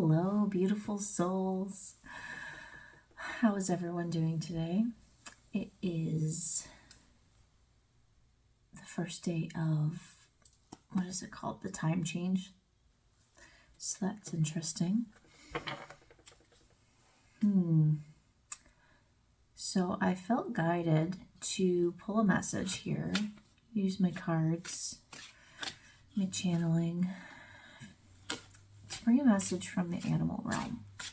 Hello, beautiful souls. How is everyone doing today? It is the first day of, what is it called? The time change. So that's interesting. So I felt guided to pull a message here, use my cards, my channeling, to bring a message from the animal realm. I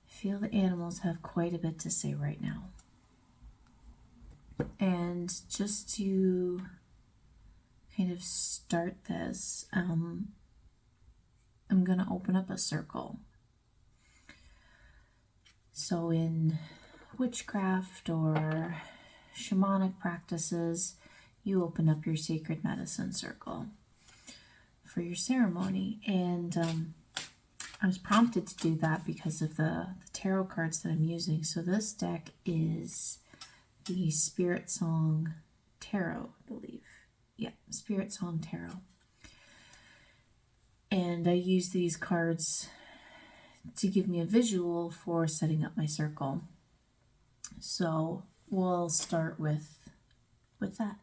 feel the animals have quite a bit to say right now. And just to kind of start this, I'm going to open up a circle. So in witchcraft or shamanic practices, you open up your sacred medicine circle for your ceremony. And I was prompted to do that because of the tarot cards that I'm using. So this deck is the Spiritsong Tarot, I believe. Yeah, Spiritsong Tarot. And I use these cards to give me a visual for setting up my circle. So we'll start with that.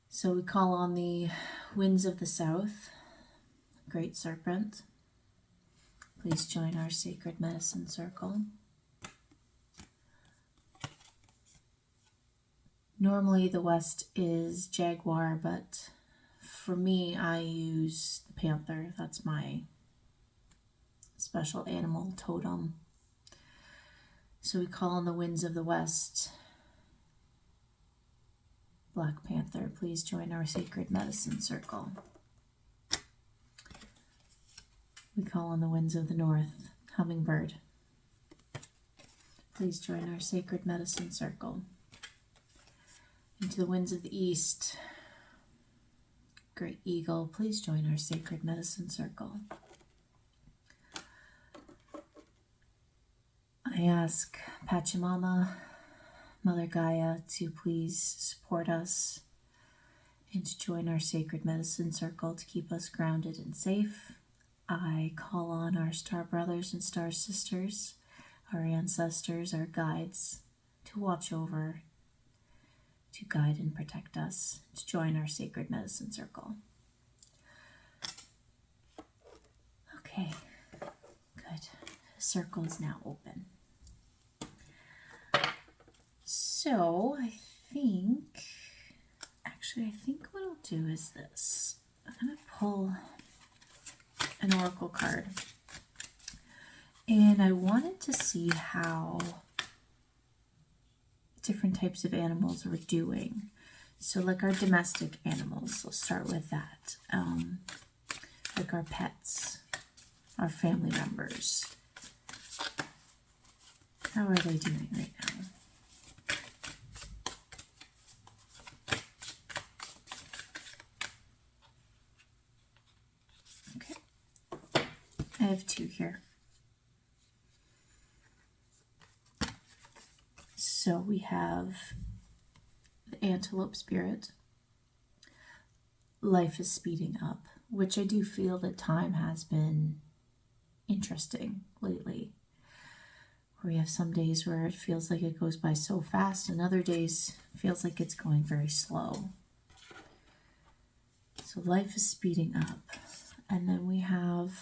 So we call on the winds of the south, Great Serpent. Please join our sacred medicine circle. Normally the west is jaguar, but for me I use the panther. That's my special animal totem. So we call on the winds of the west. Black Panther, please join our sacred medicine circle. We call on the winds of the north. Hummingbird, please join our sacred medicine circle. Into the winds of the east. Great Eagle, please join our sacred medicine circle. I ask Pachamama, Mother Gaia, to please support us and to join our sacred medicine circle to keep us grounded and safe. I call on our star brothers and star sisters, our ancestors, our guides, to watch over, to guide and protect us, to join our sacred medicine circle. Okay, good. The circle is now open. So I think what I'll do is this. I'm going to pull an oracle card. And I wanted to see how different types of animals were doing. So like our domestic animals, let's start with that. Like our pets, our family members. How are they doing right now? I have two here. So we have the antelope spirit. Life is speeding up, which I do feel that time has been interesting lately. We have some days where it feels like it goes by so fast, and other days it feels like it's going very slow. So life is speeding up. And then we have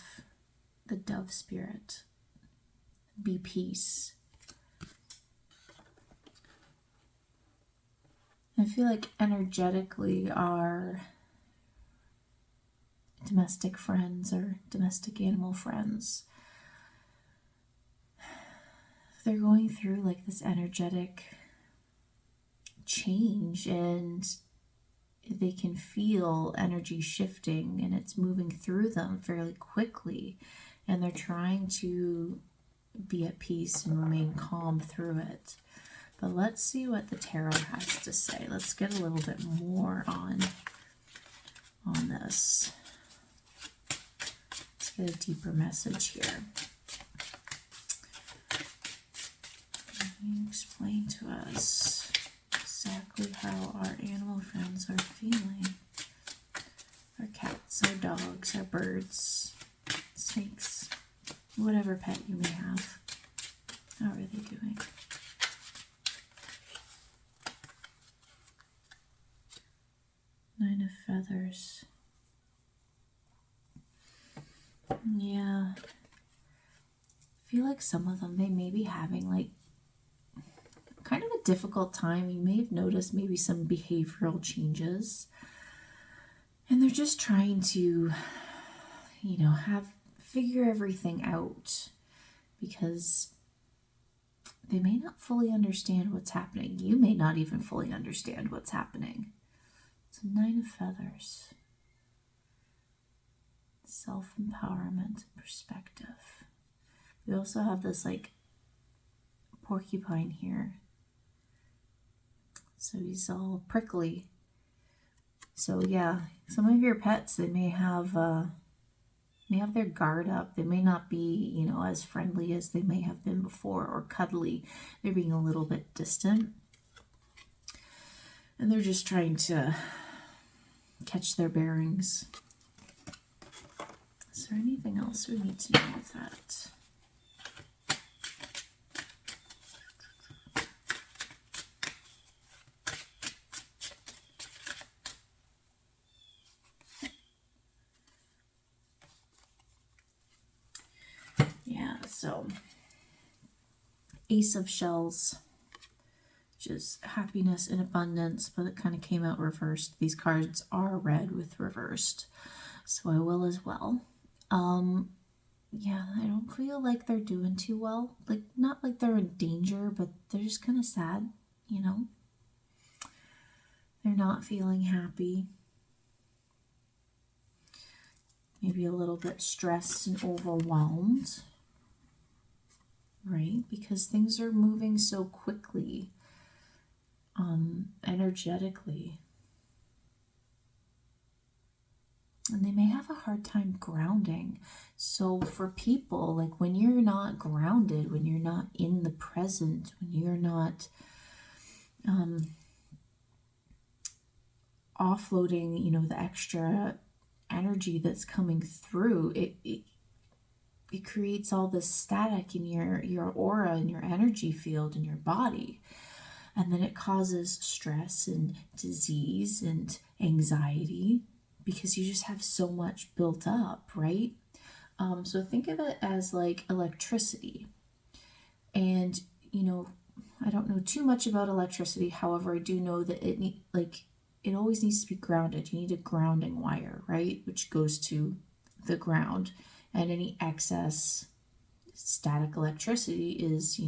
the dove spirit. Be peace. I feel like energetically our domestic friends or domestic animal friends, they're going through like this energetic change, and they can feel energy shifting and it's moving through them fairly quickly, and they're trying to be at peace and remain calm through it. But let's see what the tarot has to say. Let's get a little bit more on this. Let's get a deeper message here. Can you explain to us exactly how our animal friends are feeling our cats, our dogs, our birds, snakes, whatever pet you may have. How are they doing? Nine of Feathers. Yeah. I feel like some of them, they may be having like kind of a difficult time. You may have noticed maybe some behavioral changes. And they're just trying to, figure everything out, because they may not fully understand what's happening. You may not even fully understand what's happening. It's a Nine of Feathers. Self-empowerment perspective. We also have this like porcupine here. So he's all prickly. So yeah, some of your pets, they may have their guard up. They may not be, as friendly as they may have been before, or cuddly. They're being a little bit distant. And they're just trying to catch their bearings. Is there anything else we need to know with that? So, Ace of Shells, which is happiness and abundance, but it kind of came out reversed. These cards are red with reversed, so I will as well. Yeah, I don't feel like they're doing too well. Like, not like they're in danger, but they're just kind of sad, They're not feeling happy. Maybe a little bit stressed and overwhelmed. Right? Because things are moving so quickly, energetically. And they may have a hard time grounding. So for people, like when you're not grounded, when you're not in the present, when you're not offloading, the extra energy that's coming through, it creates all this static in your aura and your energy field in your body. And then it causes stress and disease and anxiety because you just have so much built up, right? So think of it as like electricity. And, I don't know too much about electricity. However, I do know that it always needs to be grounded. You need a grounding wire, right? Which goes to the ground. And any excess static electricity is,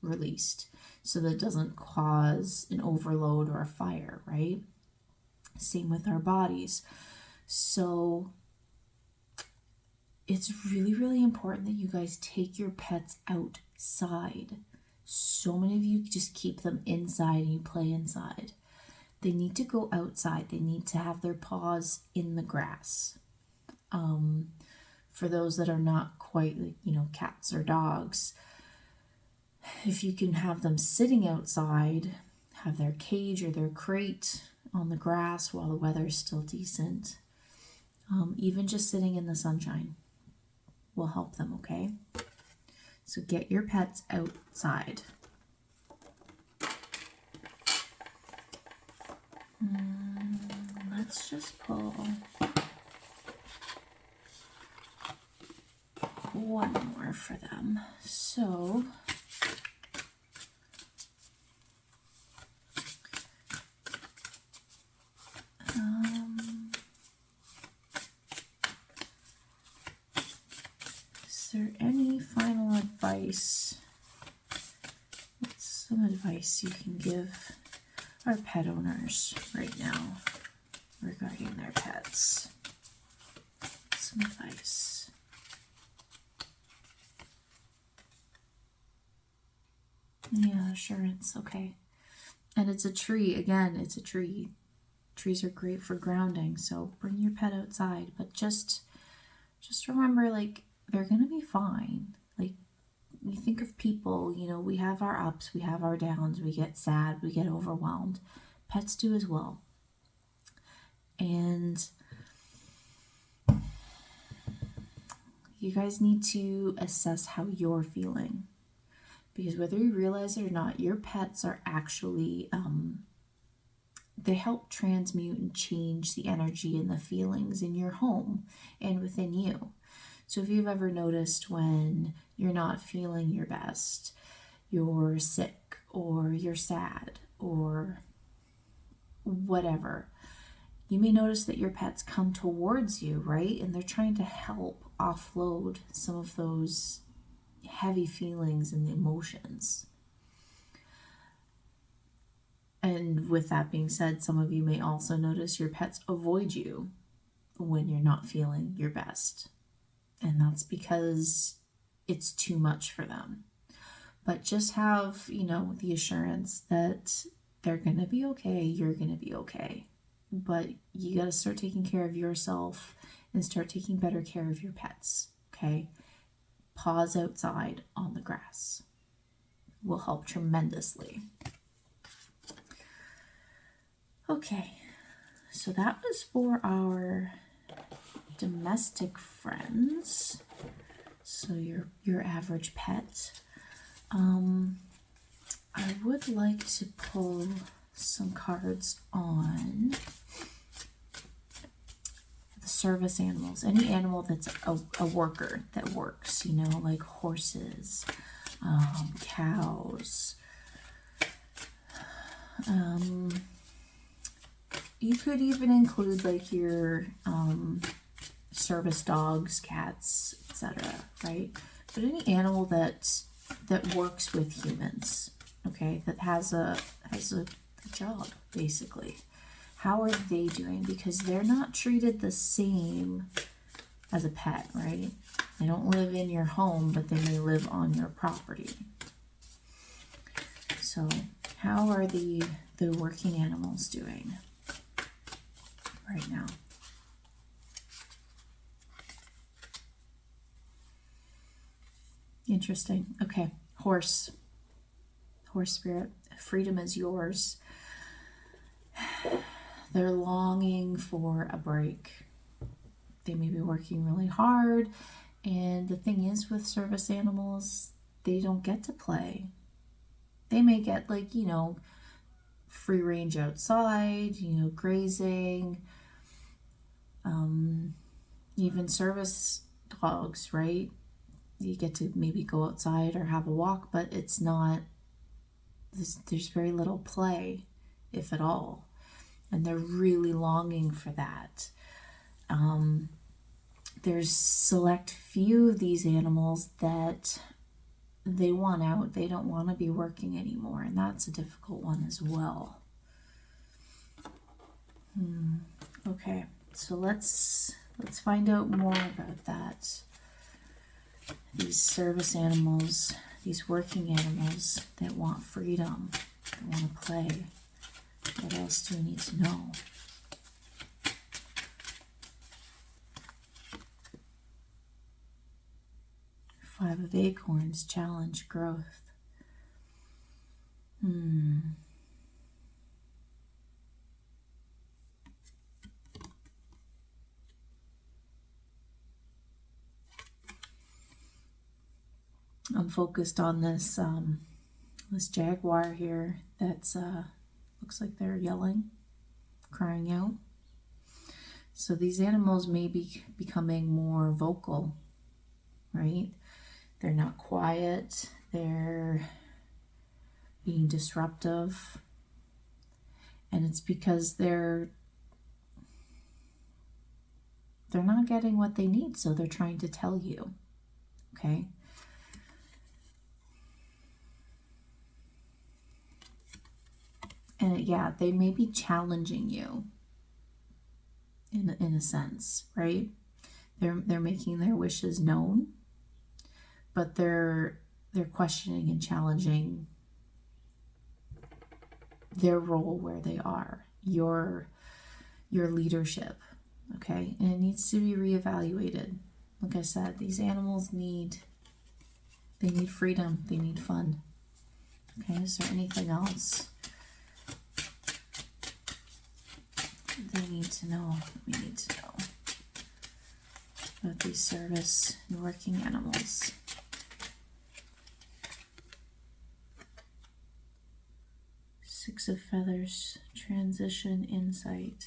released so that it doesn't cause an overload or a fire, right? Same with our bodies. So it's really, really important that you guys take your pets outside. So many of you just keep them inside and you play inside. They need to go outside. They need to have their paws in the grass. For those that are not quite like, cats or dogs, if you can have them sitting outside, have their cage or their crate on the grass while the weather is still decent, even just sitting in the sunshine will help them, okay? So get your pets outside. Let's just pull one more for them. So is there any final advice? What's some advice you can give our pet owners right now regarding their pets? Some advice. Yeah, assurance. Okay. And it's a tree. Again, it's a tree. Trees are great for grounding. So bring your pet outside. But just remember, like, they're going to be fine. Like, you think of people, we have our ups, we have our downs. We get sad. We get overwhelmed. Pets do as well. And you guys need to assess how you're feeling. Because whether you realize it or not, your pets are actually, they help transmute and change the energy and the feelings in your home and within you. So if you've ever noticed when you're not feeling your best, you're sick or you're sad or whatever, you may notice that your pets come towards you, right? And they're trying to help offload some of those heavy feelings and emotions. And with that being said, some of you may also notice your pets avoid you when you're not feeling your best. And that's because it's too much for them. But just have, the assurance that they're going to be okay, you're going to be okay. But you got to start taking care of yourself and start taking better care of your pets, okay? Paws outside on the grass will help tremendously. Okay, so that was for our domestic friends. So your average pet. I would like to pull some cards on the service animals. Any animal that's a worker that works, like horses, cows. You could even include like your service dogs, cats, etc., right? But any animal that works with humans, okay, that has a job, basically. How are they doing? Because they're not treated the same as a pet, right? They don't live in your home, but they may live on your property. So how are the working animals doing right now? Interesting. Okay. Horse spirit. Freedom is yours. They're longing for a break. They may be working really hard. And the thing is with service animals, they don't get to play. They may get free range outside, grazing. Even service dogs, right? You get to maybe go outside or have a walk, but it's not, there's very little play, if at all. And they're really longing for that. There's select few of these animals that they want out. They don't want to be working anymore, and that's a difficult one as well. Okay, so let's find out more about that. These service animals, these working animals that want freedom, that want to play. What else do we need to know? Five of Acorns, challenge, growth. I'm focused on this this jaguar here that's looks like they're yelling, crying out. So these animals may be becoming more vocal, right? They're not quiet, they're being disruptive, and it's because they're not getting what they need, so they're trying to tell you, okay? And yeah, they may be challenging you in a sense, right? They're making their wishes known, but they're questioning and challenging their role where they are, your leadership, okay? And it needs to be reevaluated. Like I said, these animals need freedom, they need fun. Okay, is there anything else they need to know? We need to know. about these service and working animals. Six of Feathers, transition, insight.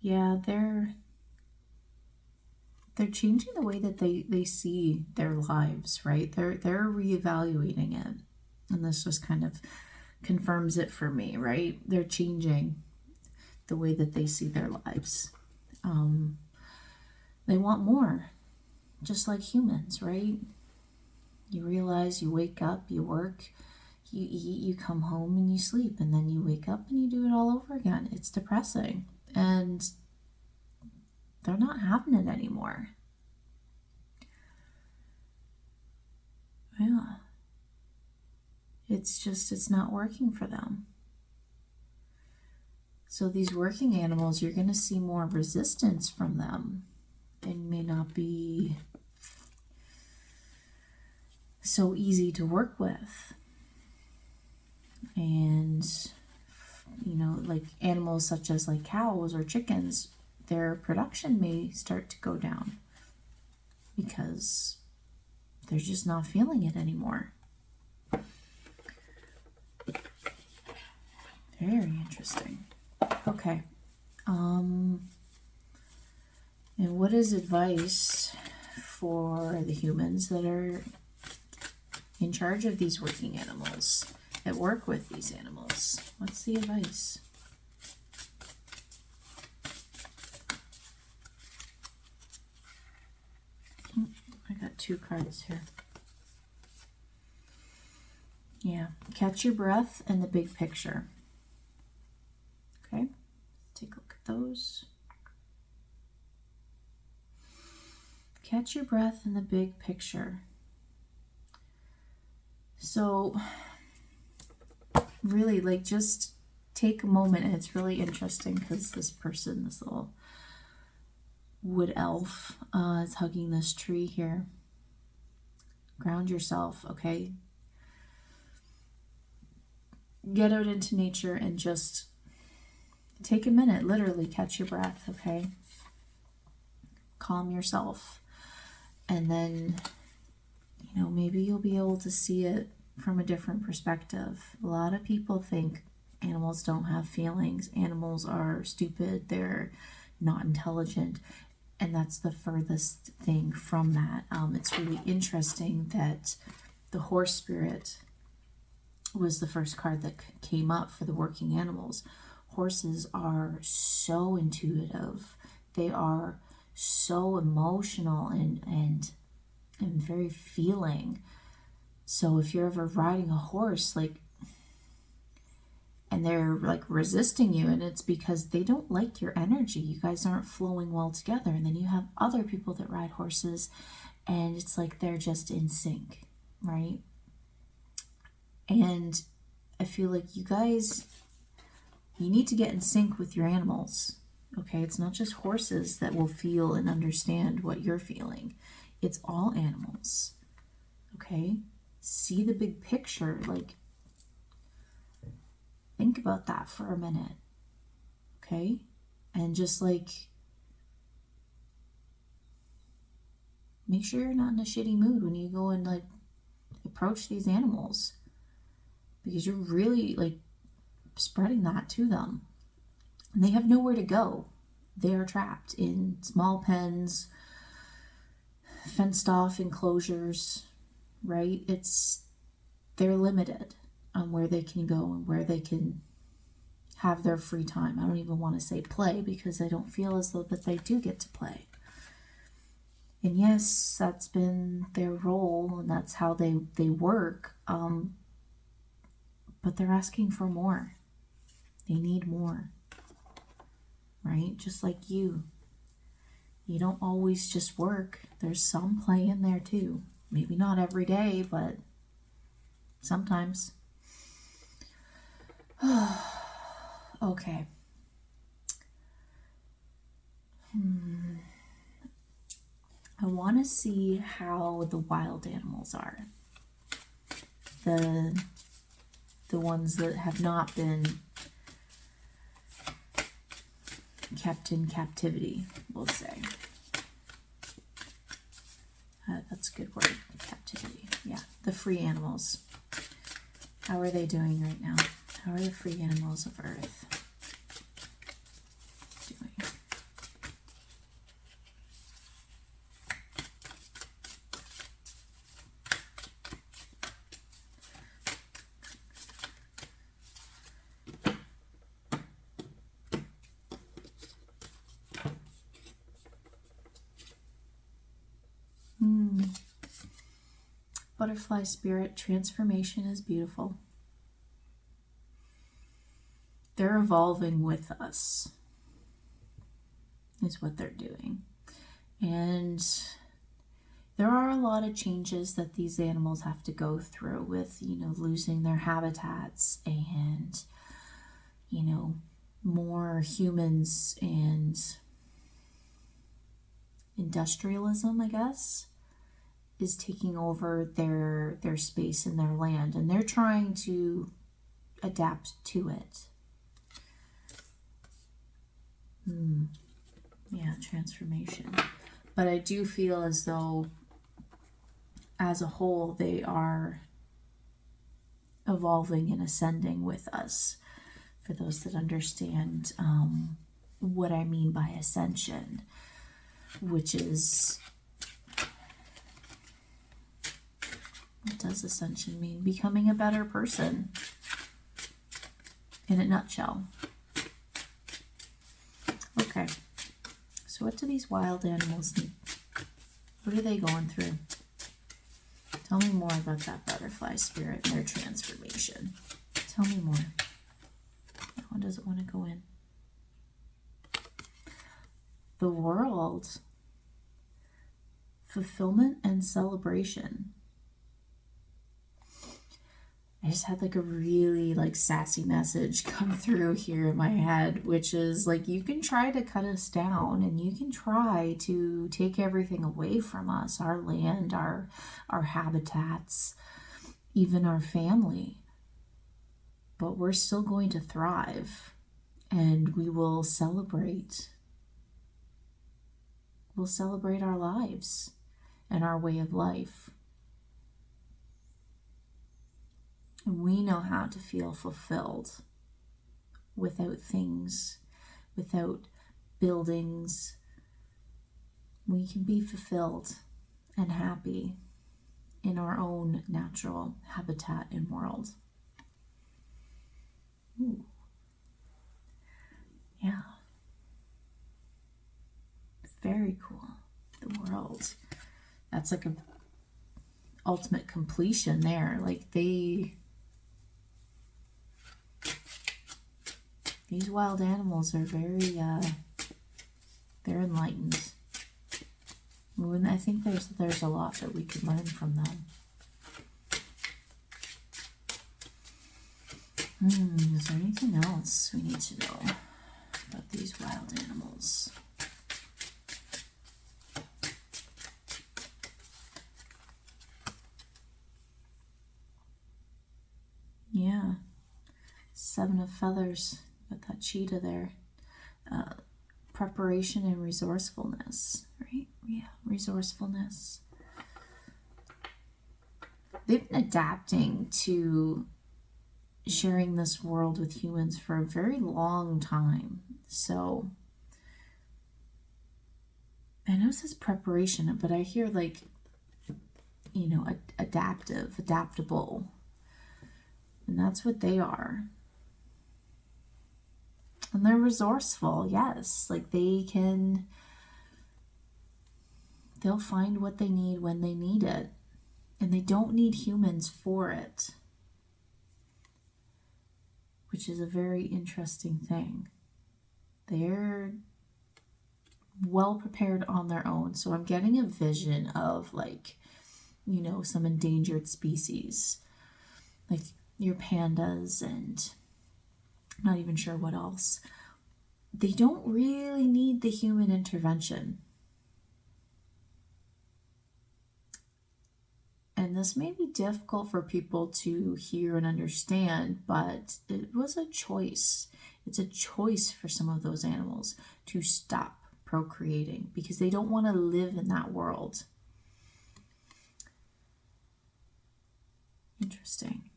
Yeah, they're changing the way that they see their lives, right? They're reevaluating it. And this just kind of confirms it for me, right? They're changing the way that they see their lives. They want more, just like humans, right? You realize you wake up, you work, you eat, you come home, and you sleep, and then you wake up and you do it all over again. It's depressing. And they're not having it anymore. Yeah. It's not working for them. So these working animals, you're going to see more resistance from them. They may not be so easy to work with. And, you know, like animals such as like cows or chickens, their production may start to go down because they're just not feeling it anymore. Very interesting. Okay. And what is advice for the humans that are in charge of these working animals, that work with these animals? What's the advice? I got two cards here. Yeah, catch your breath and the big picture. Okay, take a look at those. Catch your breath and the big picture. So really, like, just take a moment, and it's really interesting because this person, this little wood elf, is hugging this tree here. Ground yourself, okay? Get out into nature and just take a minute, literally catch your breath, okay? Calm yourself. And then, you know, maybe you'll be able to see it from a different perspective. A lot of people think animals don't have feelings. Animals are stupid. They're not intelligent. And that's the furthest thing from that. It's really interesting that the horse spirit was the first card that came up for the working animals. Horses are so intuitive. They are so emotional and very feeling. So if you're ever riding a horse, like, and they're like resisting you, and it's because they don't like your energy, you guys aren't flowing well together. And then you have other people that ride horses, and it's like they're just in sync, right? And I feel like you guys, you need to get in sync with your animals. Okay, it's not just horses that will feel and understand what you're feeling. It's all animals. Okay? See the big picture. Like, think about that for a minute. Okay? And just like, make sure you're not in a shitty mood when you go and like approach these animals, because you're really like spreading that to them. And they have nowhere to go. They are trapped in small pens, fenced off enclosures, right? They're limited on where they can go and where they can have their free time. I don't even want to say play, because I don't feel as though that they do get to play. And yes, that's been their role, and that's how they work. But they're asking for more. They need more. Right? Just like you. You don't always just work. There's some play in there too. Maybe not every day, but sometimes. Okay. I want to see how the wild animals are. The ones that have not been kept in captivity, we'll say. That's a good word, captivity. Yeah, the free animals. How are they doing right now? How are the free animals of Earth doing? Butterfly spirit, transformation is beautiful. They're evolving with us, is what they're doing. And there are a lot of changes that these animals have to go through with, losing their habitats and, more humans and industrialism, I guess, is taking over their space and their land, and they're trying to adapt to it. Yeah, transformation. But I do feel as though, as a whole, they are evolving and ascending with us. For those that understand what I mean by ascension, which is, what does ascension mean? Becoming a better person, in a nutshell. Okay, so what do these wild animals need? What are they going through? Tell me more about that butterfly spirit and their transformation. Tell me more. That one doesn't want to go in. The world. Fulfillment and celebration. I just had like a really sassy message come through here in my head, which is you can try to cut us down and you can try to take everything away from us, our land, our habitats, even our family. But we're still going to thrive, and we will celebrate. We'll celebrate our lives and our way of life. We know how to feel fulfilled without things, without buildings. We can be fulfilled and happy in our own natural habitat and world. Ooh. Yeah. Very cool. The world. That's like a ultimate completion there. These wild animals are very, they're enlightened. I think there's a lot that we could learn from them. Is there anything else we need to know about these wild animals? Yeah. 7 of feathers. Got that cheetah there. Preparation and resourcefulness, right? Yeah, resourcefulness. They've been adapting to sharing this world with humans for a very long time. So I know it says preparation, but I hear adaptable. And that's what they are. And they're resourceful, yes. They'll find what they need when they need it. And they don't need humans for it. Which is a very interesting thing. They're well prepared on their own. So I'm getting a vision of some endangered species. Like your pandas and Not even sure what else. They don't really need the human intervention. And this may be difficult for people to hear and understand, but it was a choice. It's a choice for some of those animals to stop procreating because they don't want to live in that world. Interesting.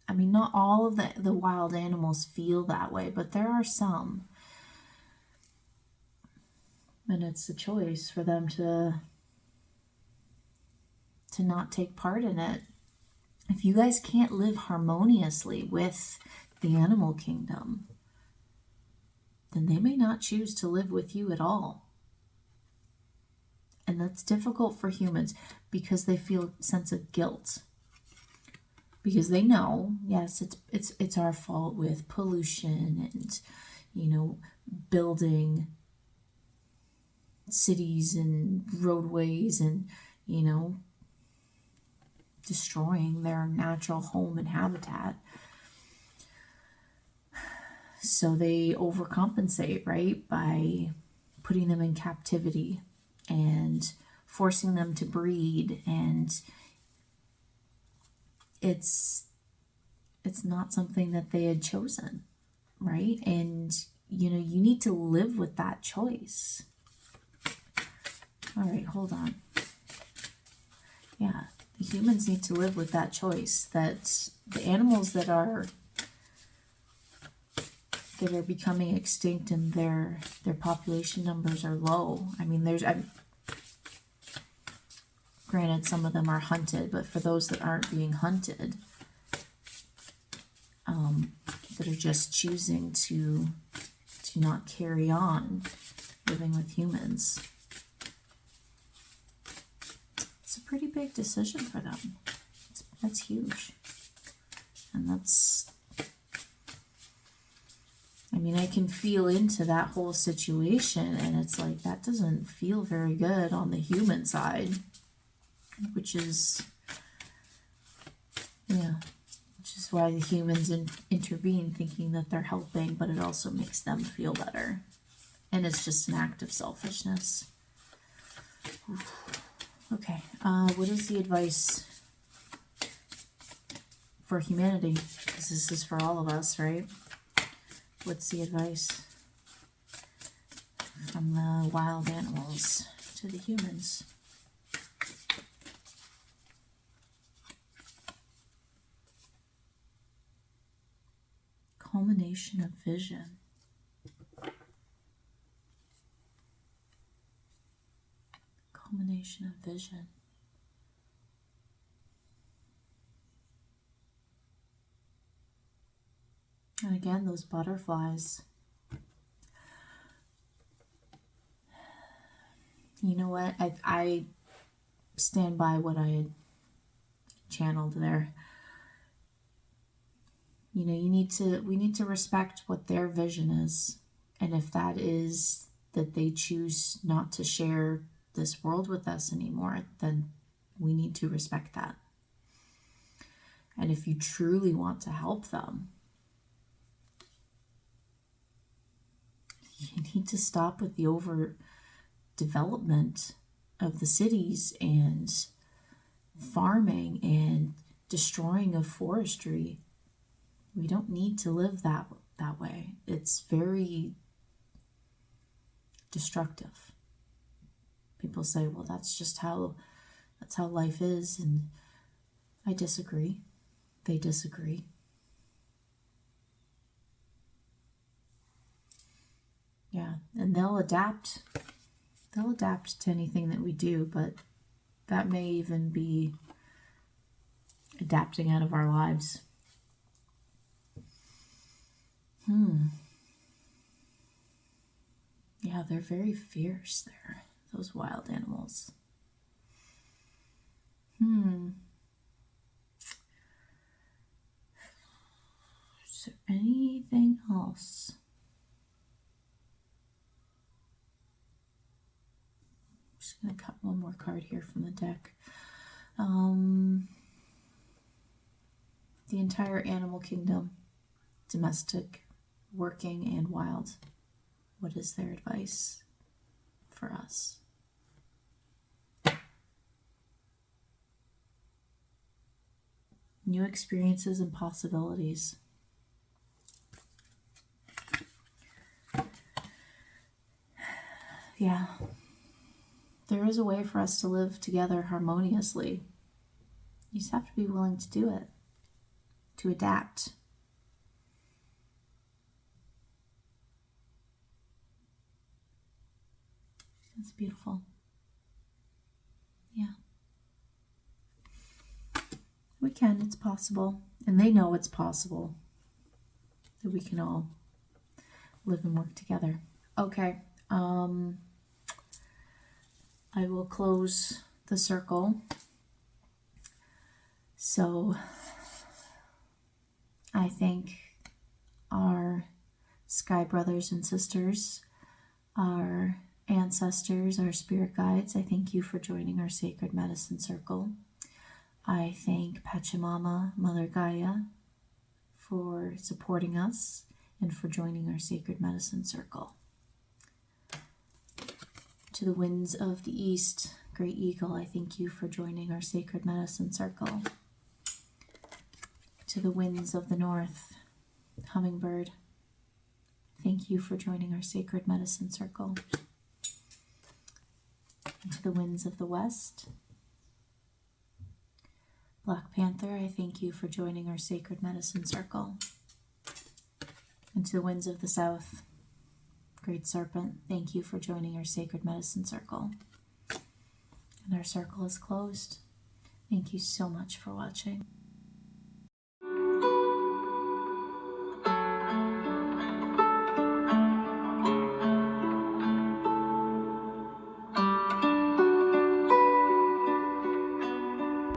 I mean, not all of the wild animals feel that way, but there are some. And it's a choice for them to not take part in it. If you guys can't live harmoniously with the animal kingdom, then they may not choose to live with you at all. And that's difficult for humans because they feel a sense of guilt. Because they know, yes, it's our fault with pollution and, building cities and roadways and, destroying their natural home and habitat. So they overcompensate, right, by putting them in captivity and forcing them to breed, and it's not something that they had chosen, right? And you need to live with that choice. All right, hold on. Yeah, the humans need to live with that choice, that the animals that are becoming extinct and their population numbers are low. I mean, granted, some of them are hunted, but for those that aren't being hunted, that are just choosing to not carry on living with humans, it's a pretty big decision for them. That's huge. And I can feel into that whole situation, and it's like, that doesn't feel very good on the human side, which is why the humans intervene, thinking that they're helping, but it also makes them feel better. And it's just an act of selfishness. Okay, what is the advice for humanity? Because this is for all of us, right? What's the advice from the wild animals to the humans? Culmination of vision. Culmination of vision. And again, those butterflies. You know what? I stand by what I had channeled there. We need to respect what their vision is. And if that is that they choose not to share this world with us anymore, then we need to respect that. And if you truly want to help them, you need to stop with the overdevelopment of the cities and farming and destroying of forestry. We don't need to live that way. It's very destructive. People say, well, that's how life is, and I disagree. They disagree. Yeah, and they'll adapt. They'll adapt to anything that we do, but that may even be adapting out of our lives. Yeah, they're very fierce there, those wild animals. Is there anything else? I'm just going to cut one more card here from the deck. the entire animal kingdom, domestic, working, and wild. What is their advice for us? New experiences and possibilities. Yeah. There is a way for us to live together harmoniously. You just have to be willing to do it, to adapt. It's beautiful. Yeah. We can, it's possible. And they know it's possible that we can all live and work together. Okay. I will close the circle. So I thank our sky brothers and sisters, our ancestors, our spirit guides. I thank you for joining our sacred medicine circle. I thank Pachamama, Mother Gaia, for supporting us and for joining our sacred medicine circle. To the winds of the east, Great Eagle, I thank you for joining our sacred medicine circle. To the winds of the north, Hummingbird, thank you for joining our sacred medicine circle. And to the winds of the west, Black Panther, I thank you for joining our sacred medicine circle. And to the winds of the south, Great Serpent, thank you for joining our sacred medicine circle. And our circle is closed. Thank you so much for watching.